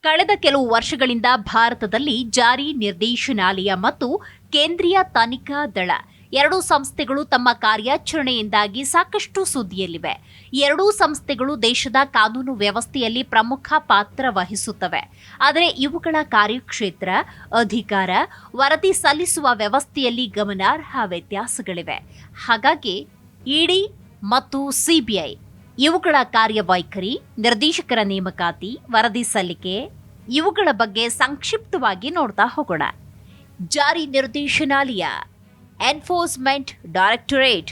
ಕಳೆದ ಕೆಲವು ವರ್ಷಗಳಿಂದ ಭಾರತದಲ್ಲಿ ಜಾರಿ ನಿರ್ದೇಶನಾಲಯ ಮತ್ತು ಕೇಂದ್ರೀಯ ತನಿಖಾ ದಳ ಎರಡೂ ಸಂಸ್ಥೆಗಳು ತಮ್ಮ ಕಾರ್ಯಾಚರಣೆಯಿಂದಾಗಿ ಸಾಕಷ್ಟು ಸುದ್ದಿಯಲ್ಲಿವೆ. ಎರಡೂ ಸಂಸ್ಥೆಗಳು ದೇಶದ ಕಾನೂನು ವ್ಯವಸ್ಥೆಯಲ್ಲಿ ಪ್ರಮುಖ ಪಾತ್ರ ವಹಿಸುತ್ತವೆ. ಆದರೆ ಇವುಗಳ ಕಾರ್ಯಕ್ಷೇತ್ರ, ಅಧಿಕಾರ, ವರದಿ ಸಲ್ಲಿಸುವ ವ್ಯವಸ್ಥೆಯಲ್ಲಿ ಗಮನಾರ್ಹ ವ್ಯತ್ಯಾಸಗಳಿವೆ. ಹಾಗಾಗಿ ಇಡಿ ಮತ್ತು ಸಿಬಿಐ ಇವುಗಳ ಕಾರ್ಯವೈಖರಿ, ನಿರ್ದೇಶಕರ ನೇಮಕಾತಿ, ವರದಿ ಸಲ್ಲಿಕೆ ಇವುಗಳ ಬಗ್ಗೆ ಸಂಕ್ಷಿಪ್ತವಾಗಿ ನೋಡ್ತಾ ಹೋಗೋಣ. ಜಾರಿ ನಿರ್ದೇಶನಾಲಯ, ಎನ್ಫೋರ್ಸ್ಮೆಂಟ್ ಡೈರೆಕ್ಟರೇಟ್,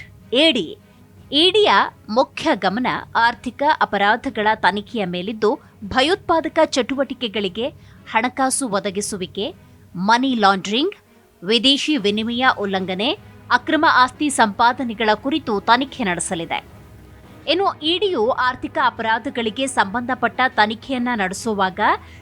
ಇಡಿಯ ಮುಖ್ಯ ಗಮನ ಆರ್ಥಿಕ ಅಪರಾಧಗಳ ತನಿಖೆಯ ಮೇಲಿದ್ದು, ಭಯೋತ್ಪಾದಕ ಚಟುವಟಿಕೆಗಳಿಗೆ ಹಣಕಾಸು ಒದಗಿಸುವಿಕೆ, ಮನಿ ಲಾಂಡ್ರಿಂಗ್, ವಿದೇಶಿ ವಿನಿಮಯ ಉಲ್ಲಂಘನೆ, ಅಕ್ರಮ ಆಸ್ತಿ ಸಂಪಾದನೆಗಳ ಕುರಿತು ತನಿಖೆ ನಡೆಸಲಿದೆ. ಇನ್ನು ಇಡಿಯು ಆರ್ಥಿಕ ಅಪರಾಧಗಳಿಗೆ ಸಂಬಂಧಪಟ್ಟ ತನಿಖೆಯನ್ನ ನಡೆಸುವಾಗ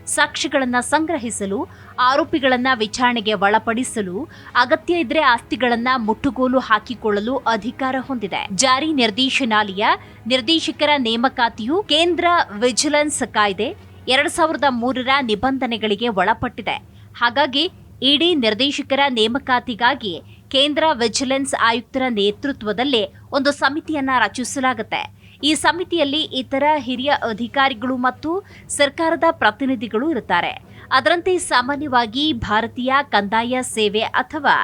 ಸಾಕ್ಷಿಗಳನ್ನು ಸಂಗ್ರಹಿಸಲು, ಆರೋಪಿಗಳನ್ನು ವಿಚಾರಣೆಗೆ ಒಳಪಡಿಸಲು, ಅಗತ್ಯ ಇದ್ರೆ ಆಸ್ತಿಗಳನ್ನು ಮುಟ್ಟುಗೋಲು ಹಾಕಿಕೊಳ್ಳಲು ಅಧಿಕಾರ ಹೊಂದಿದೆ. ಜಾರಿ ನಿರ್ದೇಶನಾಲಯ ನಿರ್ದೇಶಕರ ನೇಮಕಾತಿಯು ಕೇಂದ್ರ ವಿಜಿಲೆನ್ಸ್ ಕಾಯ್ದೆ 2003ರ ನಿಬಂಧನೆಗಳಿಗೆ ಒಳಪಟ್ಟಿದೆ. ಹಾಗಾಗಿ ಇಡಿ ನಿರ್ದೇಶಕರ ನೇಮಕಾತಿಗಾಗಿ ಕೇಂದ್ರ ವಿಜಿಲೆನ್ಸ್ ಆಯುಕ್ತರ ನೇತೃತ್ವದಲ್ಲಿ ಒಂದು ಸಮಿತಿಯನ್ನ ರಚಿಸಲಾಗುತ್ತೆ. ಈ ಸಮಿತಿಯಲ್ಲಿ ಇತರ ಹಿರಿಯ ಅಧಿಕಾರಿಗಳು ಮತ್ತು ಸರ್ಕಾರದ ಪ್ರತಿನಿಧಿಗಳು ಇರುತ್ತಾರೆ. ಅದರಂತೆ ಸಾಮಾನ್ಯವಾಗಿ ಭಾರತೀಯ ಕಂದಾಯ ಸೇವೆ ಅಥವಾ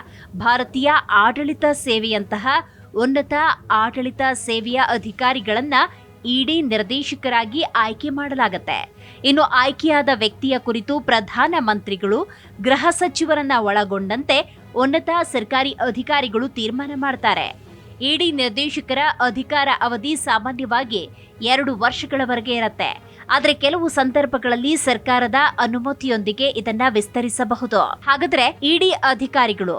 ಭಾರತೀಯ ಆಡಳಿತ ಸೇವೆಯಂತಹ ಉನ್ನತ ಆಡಳಿತ ಸೇವೆಯ ಅಧಿಕಾರಿಗಳನ್ನ ಇಡಿ ನಿರ್ದೇಶಕರಾಗಿ ಆಯ್ಕೆ ಮಾಡಲಾಗುತ್ತೆ. ಇನ್ನು ಆಯ್ಕೆಯಾದ ವ್ಯಕ್ತಿಯ ಕುರಿತು ಪ್ರಧಾನ ಮಂತ್ರಿಗಳು, ಗೃಹ ಸಚಿವರನ್ನ ಒಳಗೊಂಡಂತೆ ಉನ್ನತ ಸರ್ಕಾರಿ ಅಧಿಕಾರಿಗಳು ತೀರ್ಮಾನ ಮಾಡ್ತಾರೆ. ಇಡಿ ನಿರ್ದೇಶಕರ ಅಧಿಕಾರ ಅವಧಿ ಸಾಮಾನ್ಯವಾಗಿ 2 ವರ್ಷಗಳವರೆಗೆ ಇರುತ್ತೆ. ಆದರೆ ಕೆಲವು ಸಂದರ್ಭಗಳಲ್ಲಿ ಸರ್ಕಾರದ ಅನುಮತಿಯೊಂದಿಗೆ ಇದನ್ನ ವಿಸ್ತರಿಸಬಹುದು. ಹಾಗಾದ್ರೆ ಇಡಿ ಅಧಿಕಾರಿಗಳು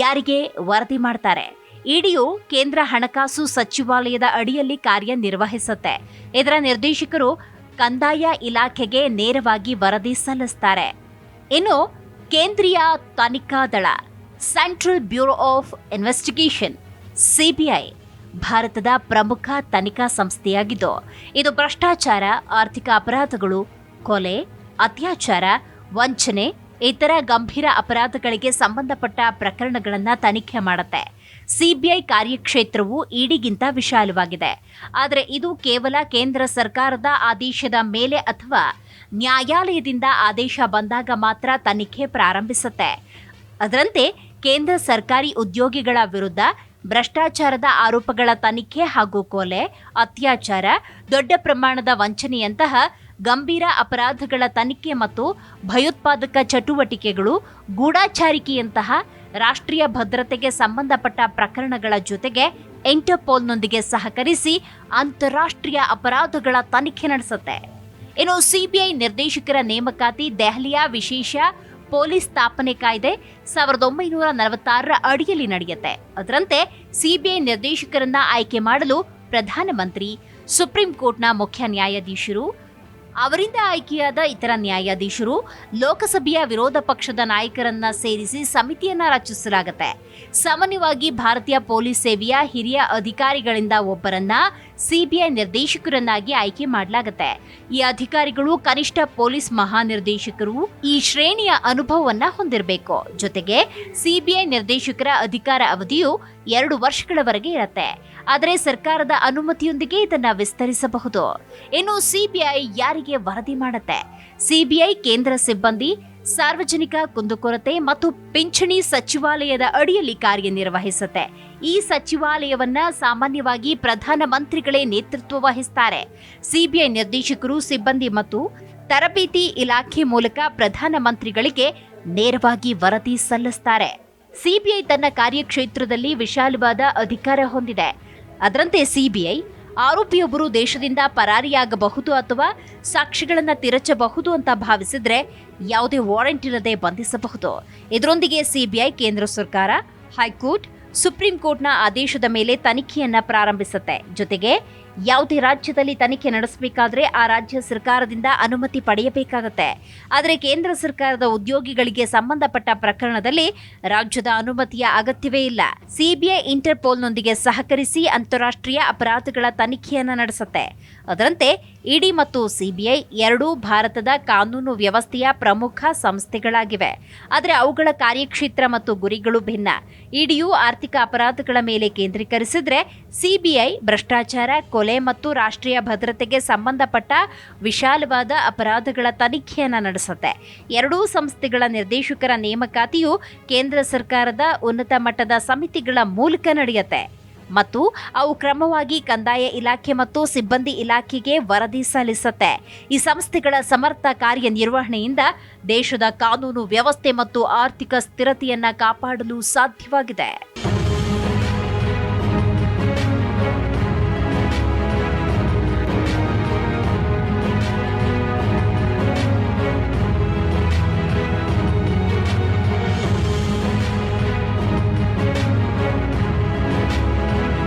ಯಾರಿಗೆ ವರದಿ ಮಾಡ್ತಾರೆ? ಇಡಿಯು ಕೇಂದ್ರ ಹಣಕಾಸು ಸಚಿವಾಲಯದ ಅಡಿಯಲ್ಲಿ ಕಾರ್ಯನಿರ್ವಹಿಸುತ್ತೆ. ಇದರ ನಿರ್ದೇಶಕರು ಕಂದಾಯ ಇಲಾಖೆಗೆ ನೇರವಾಗಿ ವರದಿ ಸಲ್ಲಿಸ್ತಾರೆ. ಇನ್ನು ಕೇಂದ್ರೀಯ ತನಿಖಾ ದಳ, central bureau of investigation, CBI ಭಾರತದ ಪ್ರಮುಖ ತನಿಖಾ ಸಂಸ್ಥೆಯಾಗಿದ್ದು, ಇದು ಭ್ರಷ್ಟಾಚಾರ, ಆರ್ಥಿಕ ಅಪರಾಧಗಳು, ಕೊಲೆ, ಅತ್ಯಾಚಾರ, ವಂಚನೆ, ಇತರ ಗಂಭೀರ ಅಪರಾಧಗಳಿಗೆ ಸಂಬಂಧಪಟ್ಟ ಪ್ರಕರಣಗಳನ್ನು ತನಿಖೆ ಮಾಡುತ್ತೆ. ಸಿಬಿಐ ಕಾರ್ಯಕ್ಷೇತ್ರವು ಇಡಿಗಿಂತ ವಿಶಾಲವಾಗಿದೆ. ಆದರೆ ಇದು ಕೇವಲ ಕೇಂದ್ರ ಸರ್ಕಾರದ ಆದೇಶದ ಮೇಲೆ ಅಥವಾ ನ್ಯಾಯಾಲಯದಿಂದ ಆದೇಶ ಬಂದಾಗ ಮಾತ್ರ ತನಿಖೆ ಪ್ರಾರಂಭಿಸುತ್ತೆ. ಅದರಂತೆ ಕೇಂದ್ರ ಸರ್ಕಾರಿ ಉದ್ಯೋಗಿಗಳ ವಿರುದ್ಧ ಭ್ರಷ್ಟಾಚಾರದ ಆರೋಪಗಳ ತನಿಖೆ ಹಾಗೂ ಕೊಲೆ, ಅತ್ಯಾಚಾರ, ದೊಡ್ಡ ಪ್ರಮಾಣದ ವಂಚನೆಯಂತಹ ಗಂಭೀರ ಅಪರಾಧಗಳ ತನಿಖೆ ಮತ್ತು ಭಯೋತ್ಪಾದಕ ಚಟುವಟಿಕೆಗಳು, ಗೂಢಾಚಾರಿಕೆಯಂತಹ ರಾಷ್ಟ್ರೀಯ ಭದ್ರತೆಗೆ ಸಂಬಂಧಪಟ್ಟ ಪ್ರಕರಣಗಳ ಜೊತೆಗೆ ಇಂಟರ್ಪೋಲ್ನೊಂದಿಗೆ ಸಹಕರಿಸಿ ಅಂತಾರಾಷ್ಟ್ರೀಯ ಅಪರಾಧಗಳ ತನಿಖೆ ನಡೆಸುತ್ತೆ. ಇನ್ನು ಸಿಬಿಐ ನಿರ್ದೇಶಕರ ನೇಮಕಾತಿ ದೆಹಲಿಯ ವಿಶೇಷ ಪೊಲೀಸ್ ಸ್ಥಾಪನೆ ಕಾಯ್ದೆ 1946ರ ಅಡಿಯಲ್ಲಿ ನಡೆಯುತ್ತೆ. ಅದರಂತೆ ಸಿಬಿಐ ನಿರ್ದೇಶಕರನ್ನ ಆಯ್ಕೆ ಮಾಡಲು ಪ್ರಧಾನಮಂತ್ರಿ, ಸುಪ್ರೀಂ ಕೋರ್ಟ್ನ ಮುಖ್ಯ ನ್ಯಾಯಾಧೀಶರು, ಅವರಿಂದ ಆಯ್ಕೆಯಾದ ಇತರ ನ್ಯಾಯಾಧೀಶರು, ಲೋಕಸಭೆಯ ವಿರೋಧ ಪಕ್ಷದ ನಾಯಕರನ್ನ ಸೇರಿಸಿ ಸಮಿತಿಯನ್ನ ರಚಿಸಲಾಗುತ್ತೆ. ಸಾಮಾನ್ಯವಾಗಿ ಭಾರತೀಯ ಪೊಲೀಸ್ ಸೇವೆಯ ಹಿರಿಯ ಅಧಿಕಾರಿಗಳಿಂದ ಒಬ್ಬರನ್ನ ಸಿಬಿಐ ನಿರ್ದೇಶಕರನ್ನಾಗಿ ಆಯ್ಕೆ ಮಾಡಲಾಗುತ್ತೆ. ಈ ಅಧಿಕಾರಿಗಳು ಕನಿಷ್ಠ ಪೊಲೀಸ್ ಮಹಾನಿರ್ದೇಶಕರು ಈ ಶ್ರೇಣಿಯ ಅನುಭವವನ್ನ ಹೊಂದಿರಬೇಕು. ಜೊತೆಗೆ ಸಿಬಿಐ ನಿರ್ದೇಶಕರ ಅಧಿಕಾರ ಅವಧಿಯು 2 ವರ್ಷಗಳವರೆಗೆ ಇರುತ್ತೆ. ಆದರೆ ಸರ್ಕಾರದ ಅನುಮತಿಯೊಂದಿಗೆ ಇದನ್ನ ವಿಸ್ತರಿಸಬಹುದು. ಇನ್ನು ಸಿಬಿಐ ಯಾರಿಗೆ ವರದಿ ಮಾಡುತ್ತೆ? ಸಿಬಿಐ ಕೇಂದ್ರ ಸಿಬ್ಬಂದಿ, ಸಾರ್ವಜನಿಕ ಕುಂದುಕೊರತೆ ಮತ್ತು ಪಿಂಚಣಿ ಸಚಿವಾಲಯದ ಅಡಿಯಲ್ಲಿ ಕಾರ್ಯನಿರ್ವಹಿಸುತ್ತೆ. ಈ ಸಚಿವಾಲಯವನ್ನ ಸಾಮಾನ್ಯವಾಗಿ ಪ್ರಧಾನ ಮಂತ್ರಿಗಳೇ ನೇತೃತ್ವ ವಹಿಸುತ್ತಾರೆ. ಸಿಬಿಐ ನಿರ್ದೇಶಕರು ಸಿಬ್ಬಂದಿ ಮತ್ತು ತರಬೇತಿ ಇಲಾಖೆ ಮೂಲಕ ಪ್ರಧಾನ ಮಂತ್ರಿಗಳಿಗೆ ನೇರವಾಗಿ ವರದಿ ಸಲ್ಲಿಸುತ್ತಾರೆ. ಸಿಬಿಐ ತನ್ನ ಕಾರ್ಯಕ್ಷೇತ್ರದಲ್ಲಿ ವಿಶಾಲವಾದ ಅಧಿಕಾರ ಹೊಂದಿದೆ. ಅದರಂತೆ ಸಿಬಿಐ ಆರೋಪಿಯೊಬ್ಬರು ದೇಶದಿಂದ ಪರಾರಿಯಾಗಬಹುದು ಅಥವಾ ಸಾಕ್ಷಿಗಳನ್ನು ತಿರಚಬಹುದು ಅಂತ ಭಾವಿಸಿದ್ರೆ ಯಾವುದೇ ವಾರೆಂಟ್ ಇಲ್ಲದೆ ಬಂಧಿಸಬಹುದು. ಇದರೊಂದಿಗೆ ಸಿಬಿಐ ಕೇಂದ್ರ ಸರ್ಕಾರ, ಹೈಕೋರ್ಟ್, ಸುಪ್ರೀಂ ಕೋರ್ಟ್ನ ಆದೇಶದ ಮೇಲೆ ತನಿಖೆಯನ್ನ ಪ್ರಾರಂಭಿಸುತ್ತೆ. ಜೊತೆಗೆ ಯಾವುದೇ ರಾಜ್ಯದಲ್ಲಿ ತನಿಖೆ ನಡೆಸಬೇಕಾದ್ರೆ ಆ ರಾಜ್ಯ ಸರ್ಕಾರದಿಂದ ಅನುಮತಿ ಪಡೆಯಬೇಕಾಗುತ್ತೆ. ಆದರೆ ಕೇಂದ್ರ ಸರ್ಕಾರದ ಉದ್ಯೋಗಿಗಳಿಗೆ ಸಂಬಂಧಪಟ್ಟ ಪ್ರಕರಣದಲ್ಲಿ ರಾಜ್ಯದ ಅನುಮತಿಯ ಅಗತ್ಯವೇ ಇಲ್ಲ. ಸಿಬಿಐ ಇಂಟರ್ಪೋಲ್ನೊಂದಿಗೆ ಸಹಕರಿಸಿ ಅಂತಾರಾಷ್ಟ್ರೀಯ ಅಪರಾಧಗಳ ತನಿಖೆಯನ್ನು ನಡೆಸುತ್ತೆ. ಅದರಂತೆ ಇಡಿ ಮತ್ತು ಸಿಬಿಐ ಎರಡೂ ಭಾರತದ ಕಾನೂನು ವ್ಯವಸ್ಥೆಯ ಪ್ರಮುಖ ಸಂಸ್ಥೆಗಳಾಗಿವೆ. ಆದರೆ ಅವುಗಳ ಕಾರ್ಯಕ್ಷೇತ್ರ ಮತ್ತು ಗುರಿಗಳು ಭಿನ್ನ. ಇಡಿಯು ಆರ್ಥಿಕ ಅಪರಾಧಗಳ ಮೇಲೆ ಕೇಂದ್ರೀಕರಿಸಿದ್ರೆ, ಸಿಬಿಐ ಭ್ರಷ್ಟಾಚಾರ, ಕೊಲೆ ಮತ್ತು ರಾಷ್ಟ್ರೀಯ ಭದ್ರತೆಗೆ ಸಂಬಂಧಪಟ್ಟ ವಿಶಾಲವಾದ ಅಪರಾಧಗಳ ತನಿಖೆಯನ್ನು ನಡೆಸುತ್ತೆ. ಎರಡೂ ಸಂಸ್ಥೆಗಳ ನಿರ್ದೇಶಕರ ನೇಮಕಾತಿಯು ಕೇಂದ್ರ ಸರ್ಕಾರದ ಉನ್ನತ ಮಟ್ಟದ ಸಮಿತಿಗಳ ಮೂಲಕ ನಡೆಯುತ್ತೆ ಮತ್ತು ಅವು ಕ್ರಮವಾಗಿ ಕಂದಾಯ ಇಲಾಖೆ ಮತ್ತು ಸಿಬ್ಬಂದಿ ಇಲಾಖೆಗೆ ವರದಿ ಸಲ್ಲಿಸುತ್ತೆ. ಈ ಸಂಸ್ಥೆಗಳ ಸಮರ್ಥ ಕಾರ್ಯನಿರ್ವಹಣೆಯಿಂದ ದೇಶದ ಕಾನೂನು ವ್ಯವಸ್ಥೆ ಮತ್ತು ಆರ್ಥಿಕ ಸ್ಥಿರತೆಯನ್ನು ಕಾಪಾಡಲು ಸಾಧ್ಯವಾಗಿದೆ.